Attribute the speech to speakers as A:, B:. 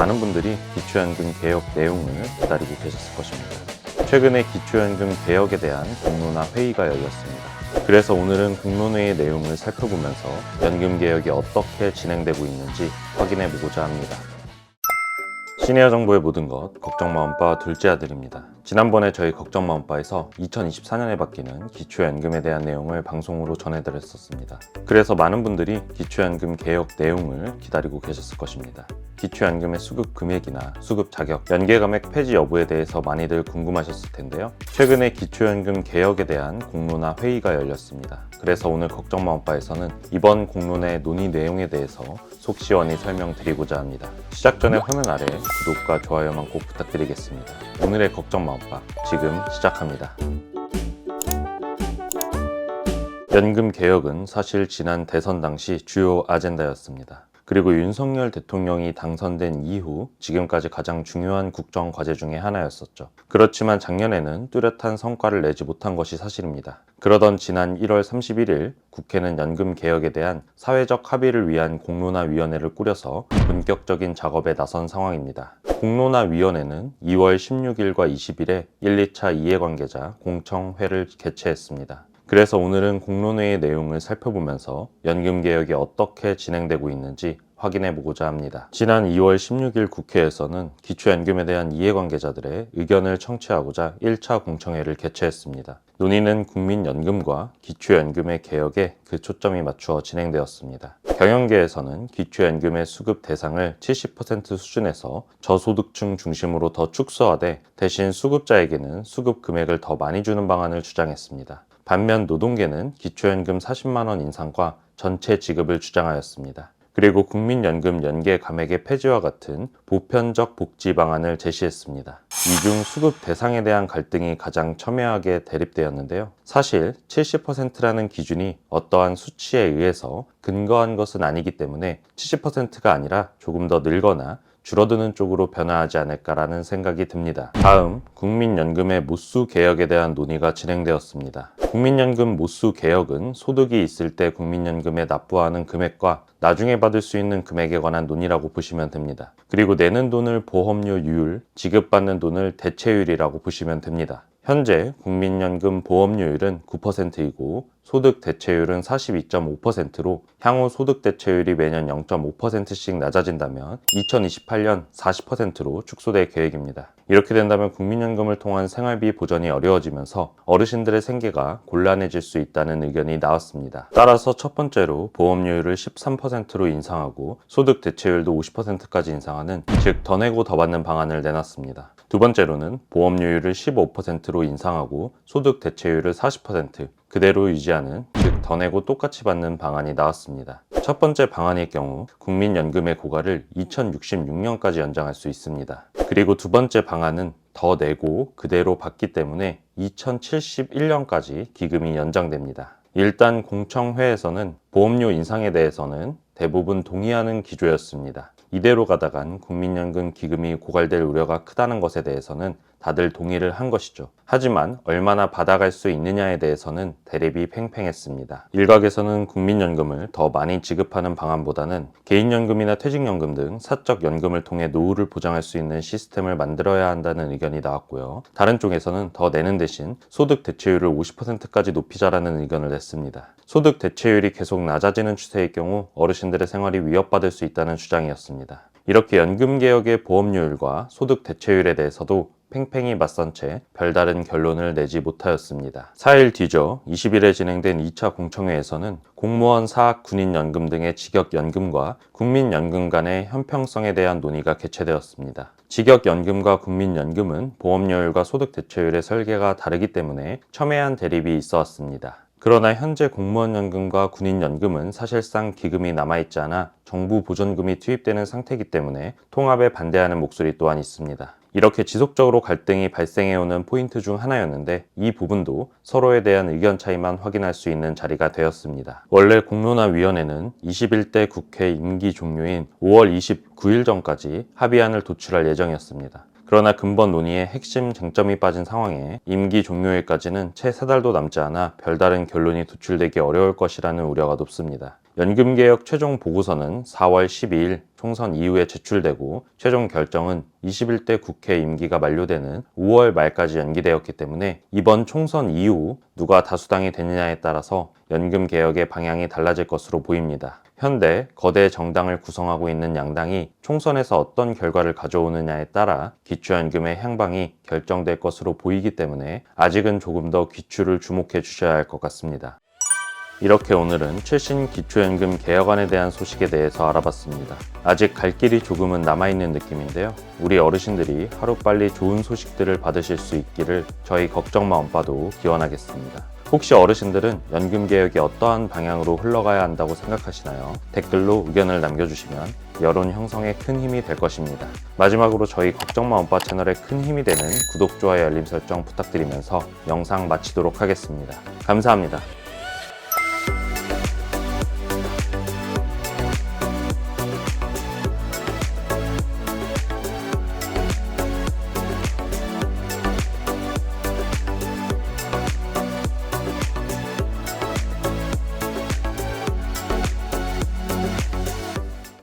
A: 많은 분들이 기초연금 개혁 내용을 기다리고 계셨을 것입니다. 최근에 기초연금 개혁에 대한 공론화 회의가 열렸습니다. 그래서 오늘은 공론회의 내용을 살펴보면서 연금 개혁이 어떻게 진행되고 있는지 확인해 보고자 합니다. 시니어 정보의 모든 것, 걱정마음바 둘째 아들입니다. 지난번에 저희 걱정마음바에서 2024년에 바뀌는 기초연금에 대한 내용을 방송으로 전해드렸었습니다. 그래서 많은 분들이 기초연금 개혁 내용을 기다리고 계셨을 것입니다. 기초연금의 수급 금액이나 수급 자격, 연계금액 폐지 여부에 대해서 많이들 궁금하셨을 텐데요. 최근에 기초연금 개혁에 대한 공론화 회의가 열렸습니다. 그래서 오늘 걱정마음바에서는 이번 공론회 논의 내용에 대해서 속 시원히 설명드리고자 합니다. 시작 전에 화면 아래 구독과 좋아요만 꼭 부탁드리겠습니다. 오늘의 걱정마음바 지금 시작합니다. 연금 개혁은 사실 지난 대선 당시 주요 아젠다였습니다. 그리고 윤석열 대통령이 당선된 이후 지금까지 가장 중요한 국정 과제 중에 하나였었죠. 그렇지만 작년에는 뚜렷한 성과를 내지 못한 것이 사실입니다. 그러던 지난 1월 31일 국회는 연금 개혁에 대한 사회적 합의를 위한 공론화위원회를 꾸려서 본격적인 작업에 나선 상황입니다. 공론화위원회는 2월 16일과 20일에 1, 2차 이해관계자 공청회를 개최했습니다. 그래서 오늘은 공론회의 내용을 살펴보면서 연금 개혁이 어떻게 진행되고 있는지 확인해 보고자 합니다. 지난 2월 16일 국회에서는 기초연금에 대한 이해관계자들의 의견을 청취하고자 1차 공청회를 개최했습니다. 논의는 국민연금과 기초연금의 개혁에 그 초점이 맞추어 진행되었습니다. 경영계에서는 기초연금의 수급 대상을 70% 수준에서 저소득층 중심으로 더 축소하되 대신 수급자에게는 수급 금액을 더 많이 주는 방안을 주장했습니다. 반면 노동계는 기초연금 40만 원 인상과 전체 지급을 주장하였습니다. 그리고 국민연금 연계 감액의 폐지와 같은 보편적 복지 방안을 제시했습니다. 이 중 수급 대상에 대한 갈등이 가장 첨예하게 대립되었는데요. 사실 70%라는 기준이 어떠한 수치에 의해서 근거한 것은 아니기 때문에 70%가 아니라 조금 더 늘거나 줄어드는 쪽으로 변화하지 않을까라는 생각이 듭니다. 다음, 국민연금의 모수 개혁에 대한 논의가 진행되었습니다. 국민연금 모수 개혁은 소득이 있을 때 국민연금에 납부하는 금액과 나중에 받을 수 있는 금액에 관한 논의라고 보시면 됩니다. 그리고 내는 돈을 보험료 유율, 지급받는 돈을 대체율이라고 보시면 됩니다. 현재 국민연금 보험료율은 9%이고 소득 대체율은 42.5%로 향후 소득 대체율이 매년 0.5%씩 낮아진다면 2028년 40%로 축소될 계획입니다. 이렇게 된다면 국민연금을 통한 생활비 보전이 어려워지면서 어르신들의 생계가 곤란해질 수 있다는 의견이 나왔습니다. 따라서 첫 번째로 보험료율을 13%로 인상하고 소득 대체율도 50%까지 인상하는, 즉 더 내고 더 받는 방안을 내놨습니다. 두 번째로는 보험료율을 15%로 인상하고 소득 대체율을 40% 그대로 유지하는, 즉 더 내고 똑같이 받는 방안이 나왔습니다. 첫 번째 방안의 경우 국민연금의 고가를 2066년까지 연장할 수 있습니다. 그리고 두 번째 방안은 더 내고 그대로 받기 때문에 2071년까지 기금이 연장됩니다. 일단 공청회에서는 보험료 인상에 대해서는 대부분 동의하는 기조였습니다. 이대로 가다간 국민연금 기금이 고갈될 우려가 크다는 것에 대해서는 다들 동의를 한 것이죠. 하지만 얼마나 받아갈 수 있느냐에 대해서는 대립이 팽팽했습니다. 일각에서는 국민연금을 더 많이 지급하는 방안보다는 개인연금이나 퇴직연금 등 사적 연금을 통해 노후를 보장할 수 있는 시스템을 만들어야 한다는 의견이 나왔고요. 다른 쪽에서는 더 내는 대신 소득 대체율을 50%까지 높이자라는 의견을 냈습니다. 소득 대체율이 계속 낮아지는 추세의 경우 어르신들의 생활이 위협받을 수 있다는 주장이었습니다. 이렇게 연금개혁의 보험료율과 소득 대체율에 대해서도 팽팽히 맞선 채 별다른 결론을 내지 못하였습니다. 4일 뒤져 20일에 진행된 2차 공청회에서는 공무원 사학 군인연금 등의 직역연금과 국민연금 간의 형평성에 대한 논의가 개최되었습니다. 직역연금과 국민연금은 보험료율과 소득 대체율의 설계가 다르기 때문에 첨예한 대립이 있어 왔습니다. 그러나 현재 공무원연금과 군인연금은 사실상 기금이 남아있지 않아 정부 보전금이 투입되는 상태이기 때문에 통합에 반대하는 목소리 또한 있습니다. 이렇게 지속적으로 갈등이 발생해오는 포인트 중 하나였는데 이 부분도 서로에 대한 의견 차이만 확인할 수 있는 자리가 되었습니다. 원래 공론화위원회는 21대 국회 임기 종료인 5월 29일 전까지 합의안을 도출할 예정이었습니다. 그러나 근본 논의에 핵심 쟁점이 빠진 상황에 임기 종료일까지는 채 3달도 남지 않아 별다른 결론이 도출되기 어려울 것이라는 우려가 높습니다. 연금개혁 최종 보고서는 4월 12일 총선 이후에 제출되고 최종 결정은 21대 국회 임기가 만료되는 5월 말까지 연기되었기 때문에 이번 총선 이후 누가 다수당이 되느냐에 따라서 연금 개혁의 방향이 달라질 것으로 보입니다. 현재 거대 정당을 구성하고 있는 양당이 총선에서 어떤 결과를 가져오느냐에 따라 기초연금의 향방이 결정될 것으로 보이기 때문에 아직은 조금 더 귀추를 주목해 주셔야 할 것 같습니다. 이렇게 오늘은 최신 기초연금 개혁안에 대한 소식에 대해서 알아봤습니다. 아직 갈 길이 조금은 남아있는 느낌인데요. 우리 어르신들이 하루빨리 좋은 소식들을 받으실 수 있기를 저희 걱정마 엄빠도 기원하겠습니다. 혹시 어르신들은 연금 개혁이 어떠한 방향으로 흘러가야 한다고 생각하시나요? 댓글로 의견을 남겨주시면 여론 형성에 큰 힘이 될 것입니다. 마지막으로 저희 걱정마 엄빠 채널에 큰 힘이 되는 구독, 좋아요, 알림 설정 부탁드리면서 영상 마치도록 하겠습니다. 감사합니다.